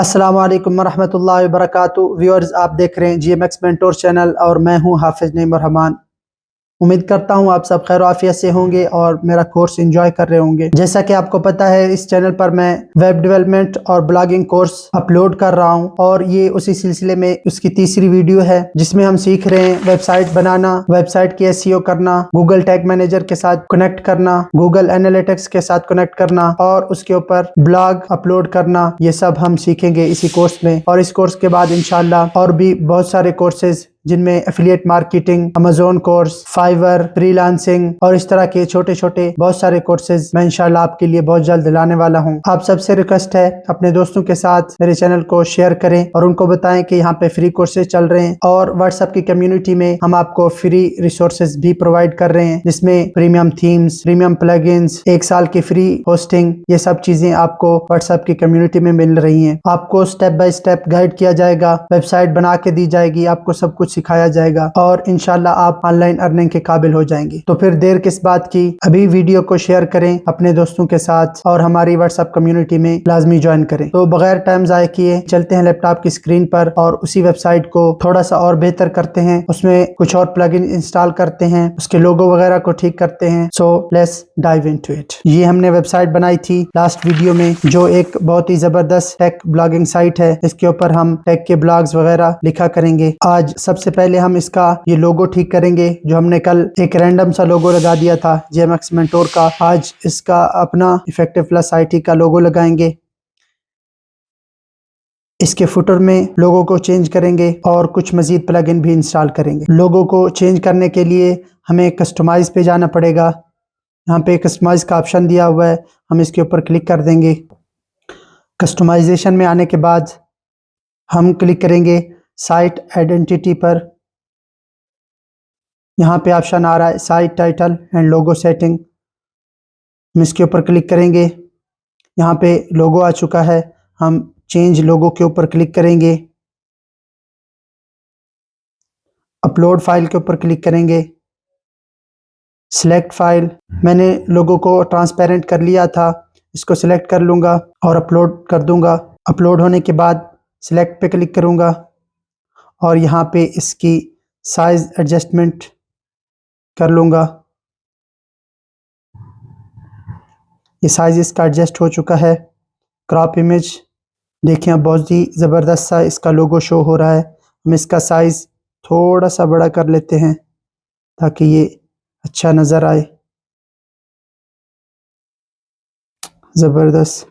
अस्सलाम वालेकुम रहमतुल्लाहि व बरकातुहू। व्यूअर्स, आप देख रहे हैं GMX मेंटोर चैनल और मैं हूं हाफिज नईम रहमान। उम्मीद करता हूं आप सब खैर आफियत से होंगे और मेरा कोर्स एंजॉय कर रहे होंगे। जैसा कि आपको पता है, इस चैनल पर मैं वेब डेवलपमेंट और ब्लॉगिंग कोर्स अपलोड कर रहा हूं और ये उसी सिलसिले में उसकी तीसरी वीडियो है, जिसमें हम सीख रहे हैं वेबसाइट बनाना, वेबसाइट की SEO करना, गूगल टैग मैनेजर के साथ कनेक्ट करना, गूगल एनालिटिक्स के साथ कनेक्ट करना और उसके ऊपर ब्लॉग अपलोड करना। ये सब हम सीखेंगे इसी कोर्स में। और इस कोर्स के बाद इंशाल्लाह और भी बहुत सारे कोर्सेज, जिनमें affiliate marketing, Amazon course, Fiverr, freelancing और इस तरह के छोटे छोटे बहुत सारे कोर्सेज मैं इंशाल्लाह आपके लिए बहुत जल्द लाने वाला हूं। आप सबसे रिक्वेस्ट है, अपने दोस्तों के साथ मेरे चैनल को शेयर करें और उनको बताएं कि यहाँ पे फ्री कोर्सेज चल रहे हैं। और व्हाट्सएप की कम्युनिटी में हम आपको फ्री रिसोर्सेज भी प्रोवाइड कर रहे हैं, जिसमें प्रीमियम थीम्स, प्रीमियम प्लगइन्स, 1 साल की फ्री होस्टिंग, ये सब चीजें आपको व्हाट्सएप की कम्युनिटी में मिल रही है। आपको स्टेप बाय स्टेप गाइड किया जाएगा, वेबसाइट बना के दी जाएगी, आपको सब कुछ सिखाया जाएगा और इंशाल्लाह आप ऑनलाइन अर्निंग के काबिल हो जाएंगे। तो फिर देर किस बात की, अभी वीडियो को शेयर करें अपने दोस्तों के साथ और हमारी व्हाट्सएप कम्युनिटी में लाजमी ज्वाइन करें। तो बगैर टाइम जाए किए चलते हैं लैपटॉप की स्क्रीन पर और उसी वेबसाइट को थोड़ा सा और बेहतर करते हैं, उसमें कुछ और प्लगइन इंस्टॉल करते हैं, उसके लोगो वगैरह को ठीक करते हैं। So let's dive into it. ये हमने वेबसाइट बनाई थी लास्ट वीडियो में, जो एक बहुत ही जबरदस्त टेक ब्लॉगिंग साइट है। इसके ऊपर हम टेक के ब्लॉग्स वगैरह लिखा करेंगे। आज सबसे पहले हम इसका ये लोगो ठीक करेंगे, जो हमने कल एक रैंडम सा लोगो लगा दिया था GMX मेंटोर का। आज इसका अपना इफेक्टिव प्लस IT का लोगो लगाएंगे। इसके फुटर में लोगो को चेंज करेंगे और कुछ मजीद प्लगइन भी इंस्टॉल करेंगे। लोगो को चेंज करने के लिए हमें कस्टमाइज पे जाना पड़ेगा। यहाँ पे कस्टमाइज का ऑप्शन दिया हुआ है, हम इसके ऊपर क्लिक कर देंगे। कस्टमाइजेशन में आने के बाद हम क्लिक करेंगे साइट आइडेंटिटी पर। यहाँ पे ऑप्शन आ रहा है site title and logo setting, हम इसके ऊपर क्लिक करेंगे। यहाँ पे लोगो आ चुका है, हम चेंज लोगो के ऊपर क्लिक करेंगे। अपलोड फाइल के ऊपर क्लिक करेंगे। सिलेक्ट फाइल, मैंने लोगो को ट्रांसपेरेंट कर लिया था, इसको सिलेक्ट कर लूँगा और अपलोड कर दूँगा। अपलोड होने के बाद सिलेक्ट पे क्लिक करूँगा और यहाँ पे इसकी साइज एडजस्टमेंट कर लूँगा। ये साइज इसका एडजस्ट हो चुका है। क्रॉप इमेज, देखिए अब बहुत ही ज़बरदस्त सा इसका लोगो शो हो रहा है। हम इसका साइज थोड़ा सा बड़ा कर लेते हैं ताकि ये अच्छा नज़र आए। ज़बरदस्त,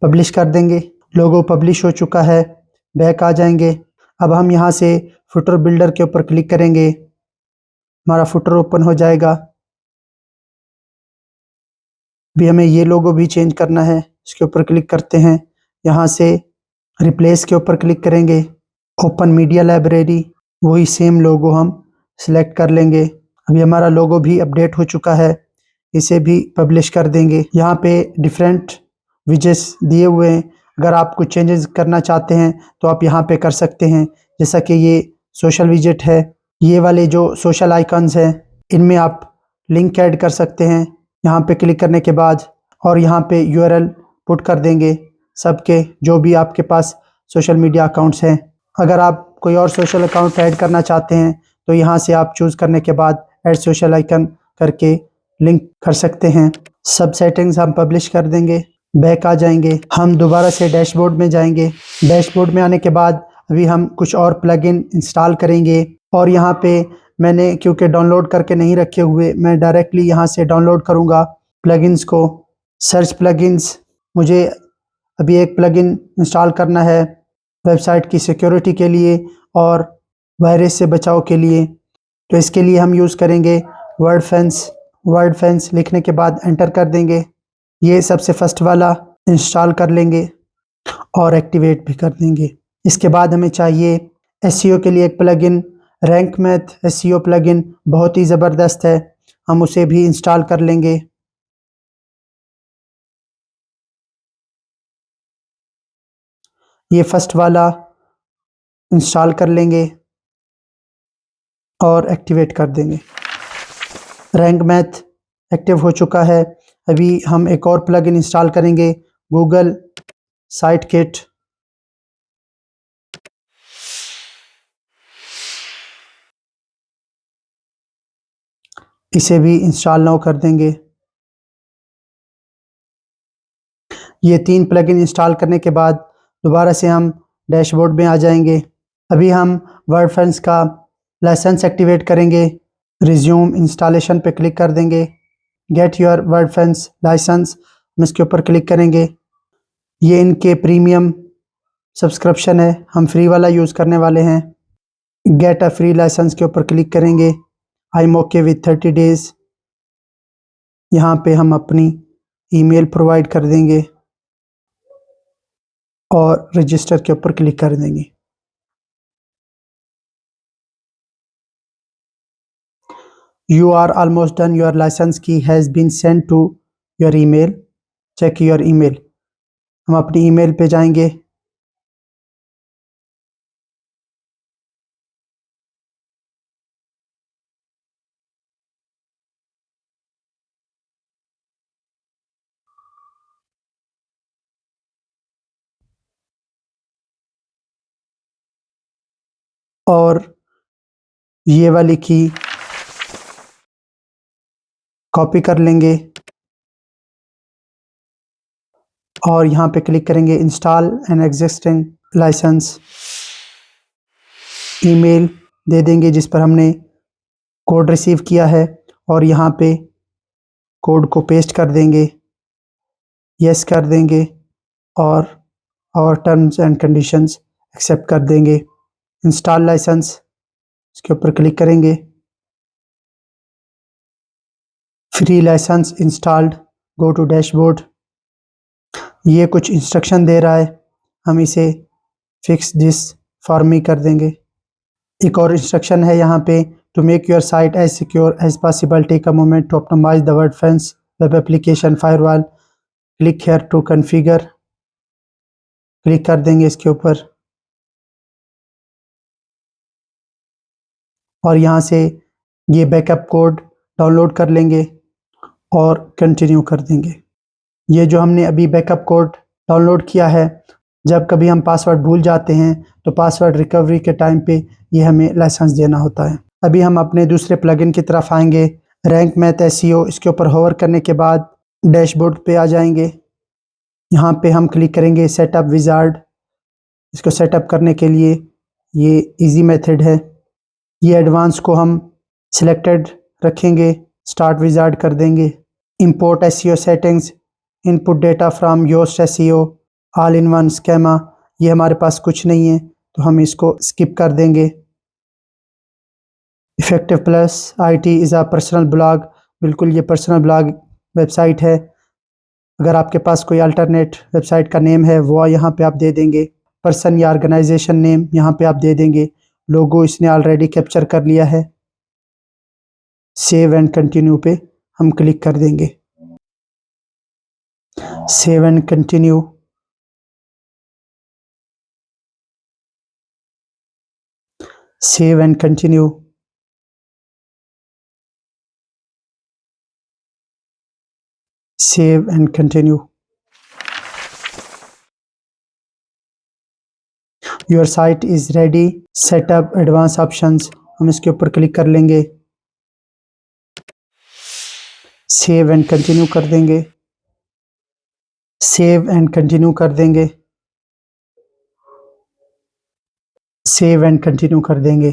पब्लिश कर देंगे। लोगो पब्लिश हो चुका है, बैक आ जाएंगे। अब हम यहाँ से फुटर बिल्डर के ऊपर क्लिक करेंगे, हमारा फुटर ओपन हो जाएगा। भी हमें ये लोगो भी चेंज करना है, इसके ऊपर क्लिक करते हैं। यहाँ से रिप्लेस के ऊपर क्लिक करेंगे, ओपन मीडिया लाइब्रेरी, वही सेम लोगो हम सिलेक्ट कर लेंगे। अभी हमारा लोगो भी अपडेट हो चुका है, इसे भी पब्लिश कर देंगे। यहाँ पे डिफरेंट विजेस दिए हुए हैं, अगर आप कुछ चेंजेस करना चाहते हैं तो आप यहाँ पे कर सकते हैं। जैसा कि ये सोशल विजेट है, ये वाले जो सोशल आइकन्स हैं, इनमें आप लिंक ऐड कर सकते हैं। यहाँ पे क्लिक करने के बाद और यहाँ पे URL पुट कर देंगे सबके, जो भी आपके पास सोशल मीडिया अकाउंट्स हैं। अगर आप कोई और सोशल अकाउंट ऐड करना चाहते हैं तो यहाँ से आप चूज़ करने के बाद ऐड सोशल आइकन करके लिंक कर सकते हैं। सब सेटिंग्स हम पब्लिश कर देंगे, बैक आ जाएंगे। हम दोबारा से डैशबोर्ड में जाएंगे। डैशबोर्ड में आने के बाद अभी हम कुछ और प्लगइन इंस्टॉल करेंगे और यहाँ पे मैंने क्योंकि डाउनलोड करके नहीं रखे हुए, मैं डायरेक्टली यहाँ से डाउनलोड करूँगा प्लगइन्स को। सर्च प्लगइन्स, मुझे अभी एक प्लगइन इंस्टॉल करना है वेबसाइट की सिक्योरिटी के लिए और वायरस से बचाव के लिए। तो इसके लिए हम यूज़ करेंगे वर्डफेंस। वर्डफेंस लिखने के बाद एंटर कर देंगे। ये सबसे फर्स्ट वाला इंस्टॉल कर लेंगे और एक्टिवेट भी कर देंगे। इसके बाद हमें चाहिए SEO के लिए एक plugin, rank math SEO plugin, बहुत ही ज़बरदस्त है, हम उसे भी इंस्टॉल कर लेंगे। ये फर्स्ट वाला इंस्टॉल कर लेंगे और एक्टिवेट कर देंगे। रैंक मैथ एक्टिव हो चुका है। अभी हम एक और प्लगइन इंस्टॉल करेंगे, गूगल साइट किट। इसे भी इंस्टॉल नाउ कर देंगे। ये 3 प्लगइन इंस्टॉल करने के बाद दोबारा से हम डैशबोर्ड में आ जाएंगे। अभी हम वर्डफेंस का लाइसेंस एक्टिवेट करेंगे। रिज्यूम इंस्टॉलेशन पे क्लिक कर देंगे। गेट योर वर्डफेंस लाइसेंस, हम इसके ऊपर क्लिक करेंगे। ये इनके प्रीमियम सब्सक्रिप्शन है, हम फ्री वाला यूज़ करने वाले हैं। गेट अ फ्री लाइसेंस के ऊपर क्लिक करेंगे। I am okay with 30 days. यहाँ पे हम अपनी ईमेल प्रोवाइड कर देंगे और रजिस्टर के ऊपर क्लिक कर देंगे। You are almost done. Your license key has been sent to your email. Check your email. हम अपनी ईमेल पे जाएंगे। और ये वाली की कॉपी कर लेंगे और यहाँ पे क्लिक करेंगे install an existing license. Email दे देंगे जिस पर हमने कोड रिसीव किया है और यहाँ पे कोड को पेस्ट कर देंगे, यस कर देंगे और टर्म्स एंड कंडीशंस एक्सेप्ट कर देंगे। इंस्टॉल लाइसेंस, इसके ऊपर क्लिक करेंगे। Free license installed, go to dashboard. ये कुछ इंस्ट्रक्शन दे रहा है, हम इसे फिक्स दिस फॉर मी कर देंगे। एक और इंस्ट्रक्शन है यहाँ पे, to make your site as secure as possible take a moment to optimise the Wordfence web application firewall, click here to configure. Click कर देंगे इसके ऊपर और यहाँ से ये बैकअप कोड डाउनलोड कर लेंगे और कंटिन्यू कर देंगे। ये जो हमने अभी बैकअप कोड डाउनलोड किया है, जब कभी हम पासवर्ड भूल जाते हैं तो पासवर्ड रिकवरी के टाइम पे ये हमें लाइसेंस देना होता है। अभी हम अपने दूसरे प्लगइन की तरफ आएंगे, रैंक मैथ एसईओ। इसके ऊपर होवर करने के बाद डैशबोर्ड पे आ जाएंगे। यहाँ पे हम क्लिक करेंगे सेटअप विजार्ड। इसको सेटअप करने के लिए ये इजी मेथड है। ये एडवांस को हम सिलेक्टेड रखेंगे, स्टार्ट विजार्ड कर देंगे। Import SEO settings, input data from Yoast SEO, all in one schema. ये हमारे पास कुछ नहीं है तो हम इसको स्किप कर देंगे। Effective plus IT is a personal blog, बिल्कुल ये पर्सनल ब्लॉग वेबसाइट है। अगर आपके पास कोई अल्टरनेट वेबसाइट का नेम है वो यहाँ पे आप दे देंगे। पर्सन या ऑर्गेनाइजेशन नेम यहाँ पे आप दे देंगे। लोगो इसने ऑलरेडी कैप्चर कर लिया है। सेव एंड कंटिन्यू पे हम क्लिक कर देंगे। Save and continue. Save and continue. Save and continue. Your site is ready, setup advance options, हम इसके ऊपर क्लिक कर लेंगे। सेव एंड कंटिन्यू कर देंगे। सेव एंड कंटिन्यू कर देंगे। सेव एंड कंटिन्यू कर देंगे।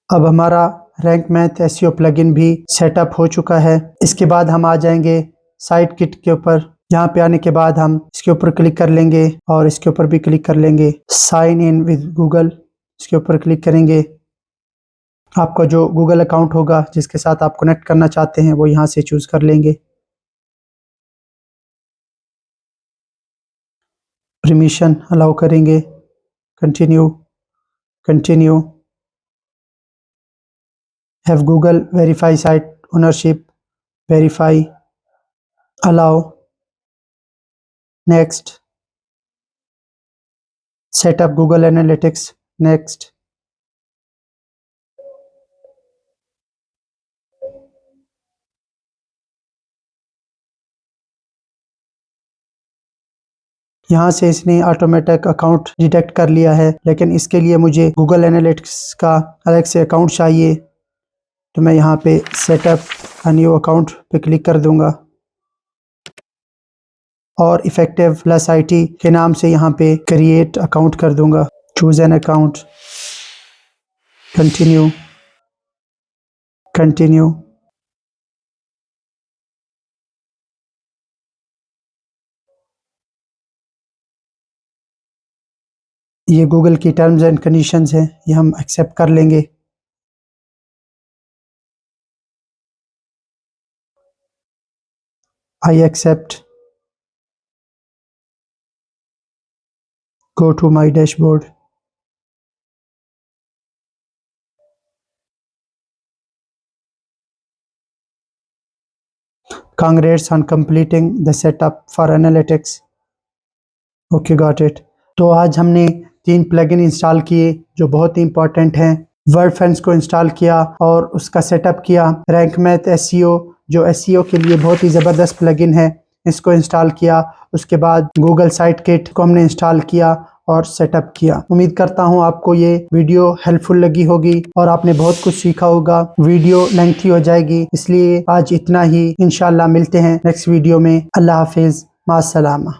अब हमारा रैंक मैथ एसईओ प्लगइन भी सेटअप हो चुका है। इसके बाद हम आ जाएंगे साइट किट के ऊपर। यहाँ पे आने के बाद हम इसके ऊपर क्लिक कर लेंगे और इसके ऊपर भी क्लिक कर लेंगे। साइन इन विद गूगल, इसके ऊपर क्लिक करेंगे। आपका जो गूगल अकाउंट होगा जिसके साथ आप कनेक्ट करना चाहते हैं वो यहाँ से चूज़ कर लेंगे। परमिशन अलाउ करेंगे। Continue. Continue. Have Google verify site ownership, verify, allow, next. Setup Google analytics, next. यहाँ से इसने ऑटोमेटिक अकाउंट डिटेक्ट कर लिया है, लेकिन इसके लिए मुझे गूगल एनालिटिक्स का अलग से अकाउंट चाहिए। तो मैं यहाँ पे सेटअप अ न्यू अकाउंट पे क्लिक कर दूंगा और इफेक्टिव प्लस IT के नाम से यहाँ पे क्रिएट अकाउंट कर दूंगा। Choose an account, continue, continue. ये गूगल की टर्म्स एंड कंडीशंस हैं, ये हम एक्सेप्ट कर लेंगे। I accept. Go to my dashboard. Congrats on completing the setup for analytics. Okay got it. तो आज हमने 3 प्लगइन इंस्टॉल किए जो बहुत ही इंपॉर्टेंट हैं। वर्डफेंस को इंस्टॉल किया और उसका सेटअप किया। रैंक मैथ SEO जो SEO के लिए बहुत ही ज़बरदस्त प्लगइन है, इसको इंस्टॉल किया। उसके बाद गूगल साइट किट को हमने इंस्टॉल किया और सेटअप किया। उम्मीद करता हूँ आपको ये वीडियो हेल्पफुल लगी होगी और आपने बहुत कुछ सीखा होगा। वीडियो लेंथी हो जाएगी, इसलिए आज इतना ही। इंशाल्लाह मिलते हैं नेक्स्ट वीडियो में। अल्लाह हाफिज़, मास्सलामा।